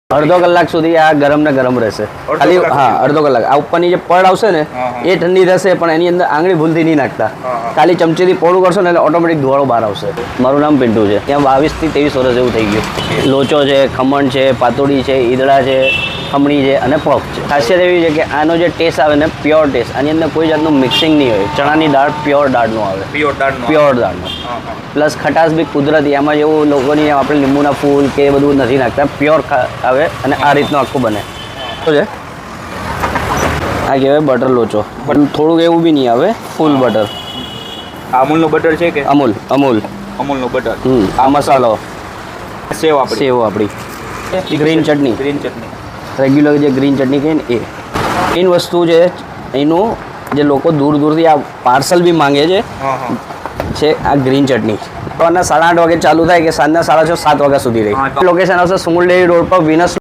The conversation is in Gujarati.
અડધો કલાક સુધી આ ગરમ ને ગરમ રહેશે ખાલી હા અડધો કલાક આ ઉપરની જે પડ આવશે ને એ ઠંડી થશે પણ એની અંદર આંગળી ભૂલથી નહીં નાખતા ખાલી ચમચીથી પોળું કરશો ને એટલે ઓટોમેટિક ધુવાળો બહાર આવશે મારું નામ પિન્ટુ છે ત્યાં 22 થી 23 વર્ષ જેવું થઈ ગયું લોચો છે ખમણ છે પાતોડી છે ઈદડા છે ખમણી છે અને પફ છે ખાસિયત એવી છે કે આનો જે ટેસ્ટ આવે ને પ્યોર ટેસ્ટ આની અંદર કોઈ જાતનું મિક્સિંગ નહીં હોય ચણાની દાળ પ્યોર દાળનો આવે પ્યોર દાળનો પ્લસ ખટાશ બી કુદરતી એમાં જેવું લોકોની આપણે લીંબુના ફૂલ કે એ બધું નથી નાખતા પ્યોર આવે અને આ રીતનો આખું બને તો છે આ કહેવાય બટર લોચો પણ થોડુંક એવું બી નહીં આવે ફૂલ બટર અમૂલનો બટર છે કે અમૂલનો બટર આ મસાલો સેવ આપણી ગ્રીન ચટણી રેગ્યુલર જે ગ્રીન ચટણી કહીએ ને એ મેઇન વસ્તુ છે એનું જે લોકો દૂર દૂરથી આ પાર્સલ બી માંગે છે આ ગ્રીન ચટણી સવારના 8:30 વાગે ચાલુ થાય કે સાંજના 6:30 7 વાગ્યા સુધી રહી લોકેશન આવશે સુમુલ ડેરી રોડ પર વિનસ